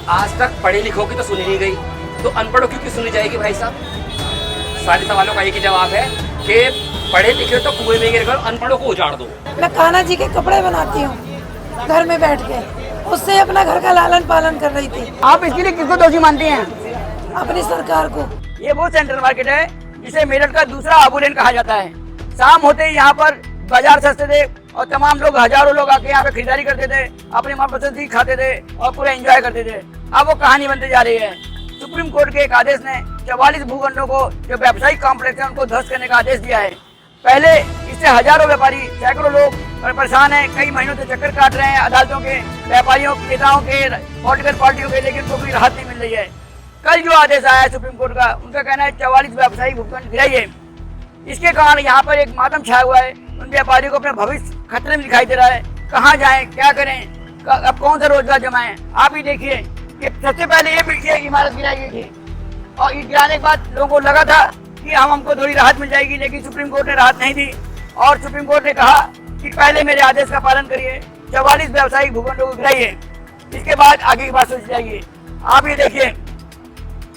आज तक पढ़े लिखों की तो सुनी नहीं गई, तो अनपढ़ों की सुनी जाएगी भाई साहब? सारे सवालों का एक ही जवाब है कि पढ़े लिखे तो कुएं में गिरकर अनपढ़ों को उजाड़ दो। मैं कान्हा जी के कपड़े बनाती हूँ घर में बैठ के, उससे अपना घर का लालन पालन कर रही थी। आप इसके लिए किसको दोषी मानती हैं? अपनी सरकार को। ये वो सेंट्रल मार्केट है जिसे मेरठ का दूसरा आबूलेन कहा जाता है। शाम होते ही यहाँ पर बाजार सस्ते थे और तमाम लोग, हजारों लोग आके यहाँ पे खरीदारी करते थे, अपने मनपसंद चीज खाते थे और पूरा एंजॉय करते थे। अब वो कहानी बनते जा रही है। सुप्रीम कोर्ट के एक आदेश ने 44 भूखंडों को जो व्यावसायिक कॉम्प्लेक्स है उनको ध्वस्त करने का आदेश दिया है। पहले इससे हजारों व्यापारी, सैकड़ों लोग परेशान हैं, कई महीनों से चक्कर काट रहे हैं अदालतों के, व्यापारियों, नेताओं के, पॉलिटिकल पार्टियों के, लेकिन उनको कोई राहत नहीं मिल रही है। कल जो आदेश आया है सुप्रीम कोर्ट का, उनका कहना है 44 व्यावसायिक भूखंड गिराइए। इसके कारण यहाँ पर एक मातम छाया हुआ है। उन व्यापारियों को अपना भविष्य खतरे में दिखाई दे रहा है। कहाँ जाएं, क्या करें, अब कौन सा रोजगार जमाएं? आप ही देखिए कि सबसे पहले ये इमारत गिराई गई थी और ये गिराने के बाद लोगों को लगा था कि हमको थोड़ी राहत मिल जाएगी, लेकिन सुप्रीम कोर्ट ने राहत नहीं दी और सुप्रीम कोर्ट ने कहा कि पहले मेरे आदेश का पालन करिए, 44 व्यावसायिक भूखंडों को गिराइए, इसके बाद आगे की बात सोच जाइए। आप ये देखिए,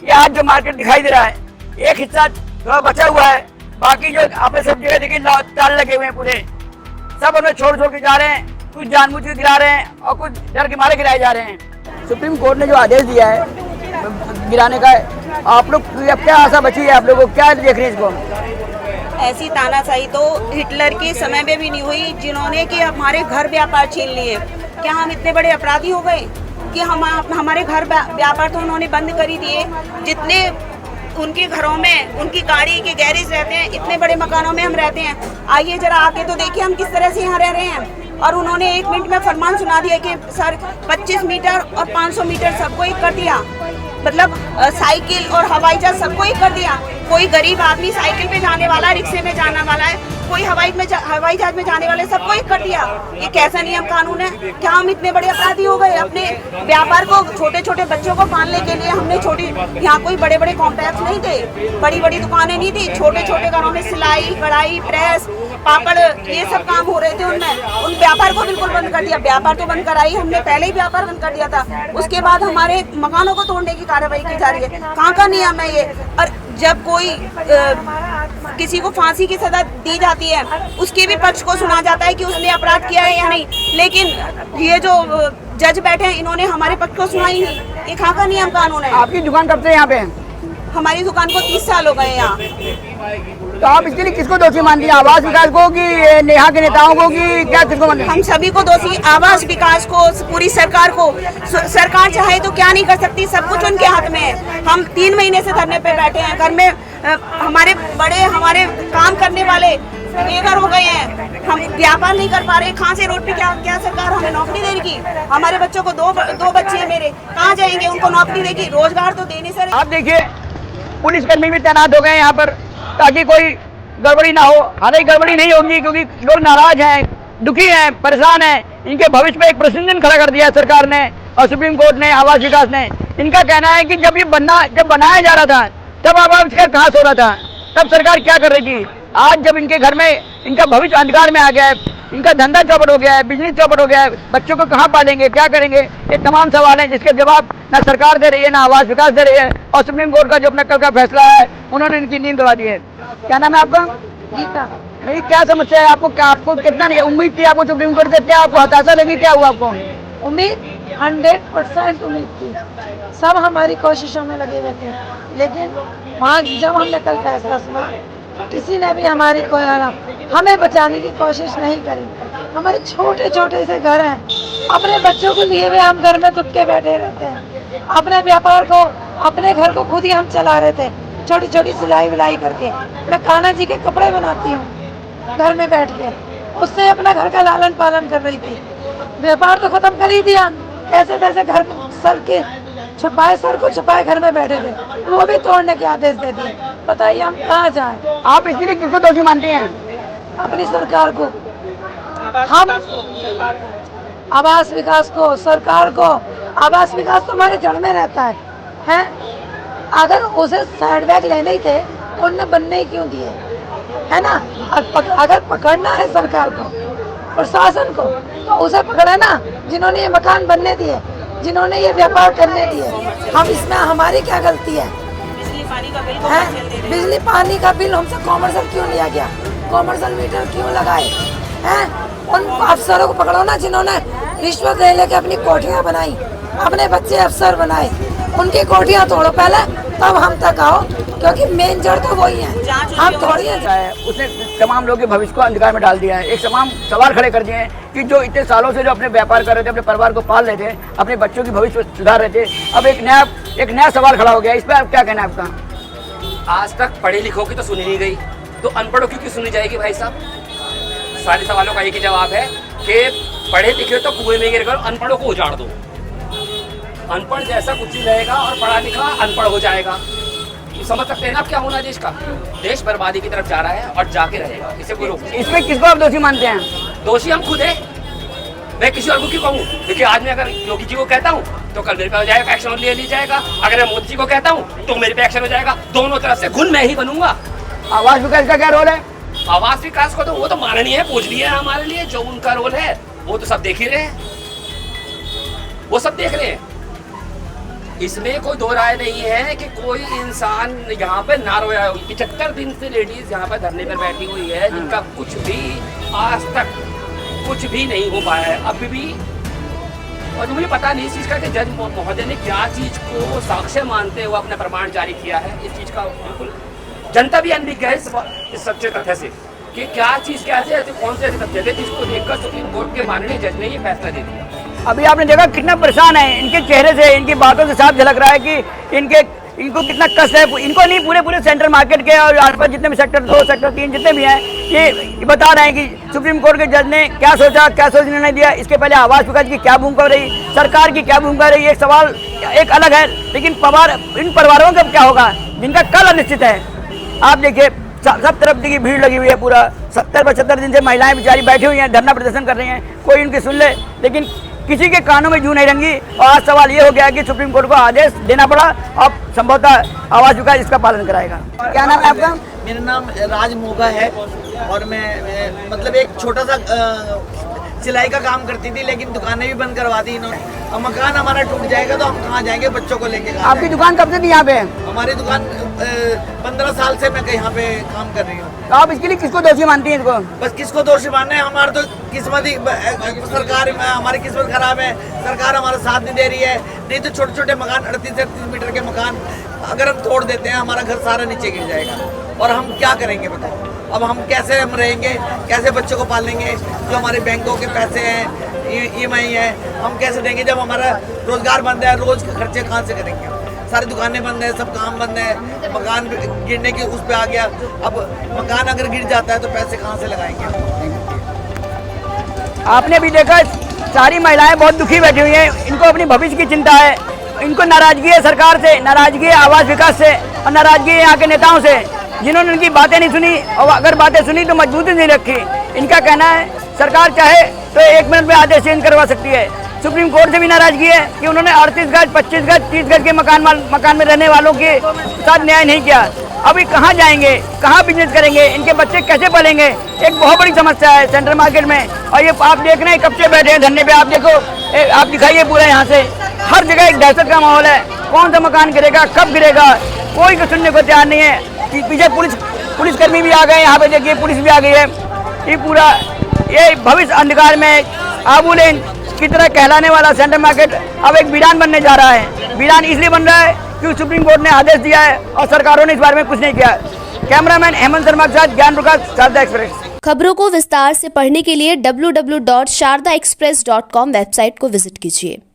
ये आज जो मार्केट दिखाई दे रहा है, एक हिस्सा थोड़ा बचा हुआ है, बाकी जो आपने सब जगह देखिए ताले लगे हुए हैं पूरे, सब हमें छोड़ छोड़ के जा रहे हैं। कुछ जानबूझ के गिरा रहे हैं और कुछ डर के मारे गिराए जा रहे हैं। सुप्रीम कोर्ट ने जो आदेश दिया है गिराने का, आप लोग क्या आशा बची है? आप लोगों को क्या देख रहे हैं इसको? ऐसी तानाशाही तो हिटलर के समय में भी नहीं हुई, जिन्होंने कि हमारे घर व्यापार छीन लिए। क्या हम इतने बड़े अपराधी हो गए कि हमारे घर व्यापार तो उन्होंने बंद कर ही दिए। जितने उनके घरों में उनकी गाड़ी के गैरेज रहते हैं, इतने बड़े मकानों में हम रहते हैं। आइए जरा आके तो देखिए हम किस तरह से यहाँ रह रहे हैं। और उन्होंने 1 मिनट में फरमान सुना दिया कि सर 25 मीटर और 500 मीटर सबको एक कर दिया, मतलब साइकिल और हवाई जहाज सबको एक कर दिया। कोई गरीब आदमी साइकिल पे जाने वाला, रिक्शे में जाने वाला है, कोई हवाई जहाज में जाने वाले, सबको एक कर दिया। ये कैसा नियम कानून है? क्या हम इतने बड़े अपराधी हो गए? अपने व्यापार को, छोटे छोटे बच्चों को पालने के लिए हमने यहाँ कोई बड़े बड़े कॉम्प्लेक्स नहीं थे, बड़ी बड़ी दुकानें नहीं थी, छोटे छोटे घरों में सिलाई, कढ़ाई, प्रेस, पापड़, ये सब काम हो रहे थे। उनमें उन व्यापार को बिल्कुल बंद कर दिया। व्यापार तो बंद कराई हमने, पहले ही व्यापार बंद कर दिया था। उसके बाद हमारे मकानों को तोड़ने की कार्रवाई की जा रही है। कहाँ का नियम है ये? और जब कोई किसी को फांसी की सजा दी जाती है, उसके भी पक्ष को सुना जाता है कि उसने अपराध किया है या नहीं, लेकिन ये जो जज बैठे हैं इन्होंने हमारे पक्ष को सुना ही नहीं। ये कहाँ का नियम कानून है? आपकी दुकान कब से यहाँ पे है? हमारी दुकान को 30 साल हो गए यहाँ। तो आप इसके लिए किसको दोषी मानती हैं? आवास विकास को कि नेहा के नेताओं को कि क्या, किसको मानती हैं? हम सभी को दोषी, आवास विकास को, पूरी सरकार को। सरकार चाहे तो क्या नहीं कर सकती, सब कुछ उनके हाथ में है। हम 3 महीने से धरने पे बैठे हैं। घर में हमारे बड़े, हमारे काम करने वाले बेघर हो गए हैं। हम व्यापार नहीं कर पा रहे। कहाँ से रोड पे क्या सरकार हमें नौकरी देगी? हमारे बच्चों को दो बच्चे हैं मेरे, कहाँ जाएंगे? उनको नौकरी देगी? रोजगार तो देने से। आप देखिए, पुलिसकर्मी भी तैनात हो गए यहाँ पर ताकि कोई गड़बड़ी ना हो। हालांकि गड़बड़ी नहीं होगी क्योंकि लोग नाराज हैं, दुखी हैं, परेशान हैं। इनके भविष्य पे एक प्रश्न खड़ा कर दिया है सरकार ने और सुप्रीम कोर्ट ने, आवास विकास ने। इनका कहना है कि जब बनाया जा रहा था तब आवास विकास कहाँ सो रहा था, तब सरकार क्या कर रही थी? आज जब इनके घर में इनका भविष्य अंधकार में आ गया है, इनका धंधा चौपट हो गया है, बिजनेस चौपट हो गया है, बच्चों को कहाँ पालेंगे, क्या करेंगे? ये तमाम सवाल हैं जिसके जवाब ना सरकार दे रही है, ना आवास विकास दे रही है। और सुप्रीम कोर्ट का जो अपना कल का फैसला है, उन्होंने इनकी नींद उड़ा दी है। क्या नाम है आपका? गीता। नहीं, क्या समस्या है आपको? आपको कितना उम्मीद थी आपको सुप्रीम कोर्ट से? क्या आपको हताशा लगी? क्या हुआ आपको? उम्मीद 100% उम्मीद थी। सब हमारी कोशिशों में लगे हुए थे, लेकिन वहाँ जब हमने कल फैसला सुना, किसी ने भी हमारी हमें बचाने की कोशिश नहीं करी। हमारे छोटे छोटे से घर हैं, अपने बच्चों को लिए हुए हम घर में दुख के बैठे रहते हैं। अपने व्यापार को, अपने घर को खुद ही हम चला रहे थे, छोटी छोटी सिलाई विलाई करके। मैं कान्हा जी के कपड़े बनाती हूँ घर में बैठ के, उससे अपना घर का लालन पालन कर रही थी। व्यापार तो खत्म कर ही दिया, ऐसे तैसे घर सर को छुपाए घर में बैठे थे, वो भी तोड़ने के आदेश दे दिए। बताइए हम कहाँ जाएं? आप इसके लिए किसको दोषी मानती हैं? अपनी सरकार को। हम आवास विकास को, सरकार को। आवास विकास तो हमारे जड़ में रहता है? अगर उसे साइडबैक लेने ही थे, उनने बनने ही क्यों दिए, है ना? अगर पकड़ना है सरकार को, प्रशासन को, तो उसे पकड़े ना जिन्होंने ये मकान बनने दिए। जिन्होंने ये व्यापार करने दिए। हम इसमें हमारी क्या गलती है? बिजली पानी का बिल को हैं? कैसे दे रहे हैं? बिजली पानी का बिल हमसे कॉमर्शियल क्यों लिया गया? कॉमर्शियल मीटर क्यों लगाए हैं? उन अफसरों को पकड़ो ना जिन्होंने रिश्वत ले लेके अपनी कोठियाँ बनाई, अपने बच्चे अफसर बनाए, उनकी कोठियाँ तोड़ो पहले, तब हम तक आओ, क्योंकि मेन जड़ तो वही है। हम थोड़ी है। उसने तमाम लोगों के भविष्य को अंधकार में डाल दिया है। एक तमाम सवाल खड़े कर दिए हैं कि जो इतने सालों से जो अपने व्यापार कर रहे थे, अपने परिवार को पाल रहे थे, अपने बच्चों की भविष्य सुधार रहे थे, अब एक नया सवाल खड़ा हो गया। इस पर आप क्या कहना है आपका? आज तक पढ़े लिखों की तो सुनी नहीं गई, तो अनपढ़ों की क्यों सुनी जाएगी भाई साहब? सारे सवालों का एक ही जवाब है कि पढ़े लिखे तो कुएं में गिर कर अनपढ़ों को उजाड़ दो। अनपढ़ जैसा कुछ ही रहेगा और पढ़ा लिखा अनपढ़ हो जाएगा। समझ सकते हैं ना क्या होना देश का? देश बर्बादी की तरफ जा रहा है और जाके रहेगा। इसे कोई रोक नहीं। इसमें किसको आप दोषी मानते हैं? दोषी हम खुद हैं। मैं किसी और को क्यों कहूँ? क्योंकि आज मैं अगर योगी जी को कहता हूँ तो कल मेरे पे हो जाएगा, एक्शन ले लिया जाएगा। अगर मैं मोदी जी को कहता हूँ तो मेरे पे एक्शन हो जाएगा। दोनों तरफ से घुन मैं ही बनूंगा। आवास विकास का क्या रोल है? आवास विकास को तो वो तो माननीय है, पूजनीय है हमारे लिए। जो उनका रोल है वो तो सब देख ही रहे हैं, वो सब देख रहे हैं। इसमें कोई दो राय नहीं है कि कोई इंसान यहाँ पे ना रोया हो। 75 दिन से लेडीज यहाँ पे धरने पर बैठी हुई है, जिनका कुछ भी आज तक कुछ भी नहीं हो पाया है अभी भी। और मुझे पता नहीं इस चीज़ का कि जज महोदय ने क्या चीज़ को साक्ष्य मानते हुए अपना प्रमाण जारी किया है। इस चीज़ का बिल्कुल जनता भी अनभिज्ञ है इस सच्चे तथ्य से कि क्या चीज़ कैसे ऐसे कौन से ऐसे तथ्य थे जिसको देखकर सुप्रीम कोर्ट के माननीय जज ने ये फैसला दे दिया। अभी आपने देखा कितना परेशान है, इनके चेहरे से, इनकी बातों से साफ झलक रहा है कि इनको कितना कष्ट है। इनको नहीं, पूरे सेंट्रल मार्केट के और आसपास जितने भी सेक्टर 2, सेक्टर 3 जितने भी हैं, ये बता रहे हैं कि सुप्रीम कोर्ट के जज ने क्या सोचा, क्या सोच निर्णय दिया। इसके पहले आवास विकास की क्या भूमिका रही, सरकार की क्या भूमिका रही, एक सवाल एक अलग है। लेकिन इन परिवारों का क्या होगा जिनका कल अनिश्चित है? आप देखिए सब तरफ की भीड़ लगी हुई है। पूरा 70-75 दिन से महिलाएं बेचारी बैठी हुई हैं, धरना प्रदर्शन कर रही हैं, कोई उनकी सुन ले, लेकिन किसी के कानों में जू नहीं रंगी। और आज सवाल ये हो गया कि सुप्रीम कोर्ट को आदेश देना पड़ा, अब संभवतः आवास विकास इसका पालन कराएगा। क्या नाम है आपका? मेरा नाम राज मोगा है और मैं मतलब एक छोटा सा सिलाई का काम करती थी, लेकिन दुकानें भी बंद करवा दी इन्होंने। अब मकान हमारा टूट जाएगा तो हम कहाँ जाएंगे बच्चों को लेके? आपकी दुकान कब से थी यहाँ पे? हमारी दुकान 15 साल से मैं यहाँ पे काम कर रही हूँ। तो आप इसके लिए किसको दोषी मानती हैं? इसको बस किसको दोषी मानना है? हमारा तो किस्मत ही सरकार, हमारी किस्मत खराब है। सरकार हमारा साथ नहीं दे रही है। नहीं तो छोटे छोटे मकान 38 मीटर के मकान अगर हम तोड़ देते हैं, हमारा घर सारा नीचे गिर जाएगा और हम क्या करेंगे बताओ? अब हम कैसे हम रहेंगे, कैसे बच्चों को पालेंगे? जो हमारे बैंकों के पैसे हैं, EMI है, हम कैसे देंगे जब हमारा रोजगार बंद है? रोज के खर्चे कहाँ से करेंगे? सारी दुकानें बंद है, सब काम बंद है, मकान गिरने की उस पे आ गया। अब मकान अगर गिर जाता है तो पैसे कहाँ से लगाएंगे? आपने भी देखा सारी महिलाएं बहुत दुखी बैठी हुई हैं, इनको अपनी भविष्य की चिंता है। इनको नाराजगी है सरकार से, नाराजगी है आवास विकास से और नाराजगी है यहाँ के नेताओं से, जिन्होंने उनकी बातें नहीं सुनी और अगर बातें सुनी तो मजबूती नहीं रखी। इनका कहना है सरकार चाहे तो 1 मिनट में आदेश चेंज करवा सकती है। सुप्रीम कोर्ट से भी नाराजगी है कि उन्होंने 38 गज, 25 गज, 30 गज के मकान में रहने वालों के साथ न्याय नहीं किया। अभी कहाँ जाएंगे, कहाँ बिजनेस करेंगे, इनके बच्चे कैसे पलेंगे? एक बहुत बड़ी समस्या है सेंट्रल मार्केट में। और ये आप देख रहे हैं कब से बैठे हैं धरने पे। आप देखो, आप दिखाइए पूरा यहाँ से हर जगह एक दहशत का माहौल है। कौन सा मकान गिरेगा, कब गिरेगा, कोई को सुनने को तैयार नहीं है। पीछे पुलिसकर्मी भी आ गए, यहाँ पे देखिए पुलिस भी आ गई है। ये पूरा ये भविष्य अंधकार में आबूलेन की तरह कहलाने वाला सेंट्रल मार्केट अब एक वीरान बनने जा रहा है। वीरान इसलिए बन रहा है क्योंकि सुप्रीम कोर्ट ने आदेश दिया है और सरकारों ने इस बारे में कुछ नहीं किया। कैमरामैन हेमंत शर्मा के साथ ज्ञान प्रकाश, शारदा एक्सप्रेस। खबरों को विस्तार से पढ़ने के लिए www.shardaexpress.com वेबसाइट को विजिट कीजिए।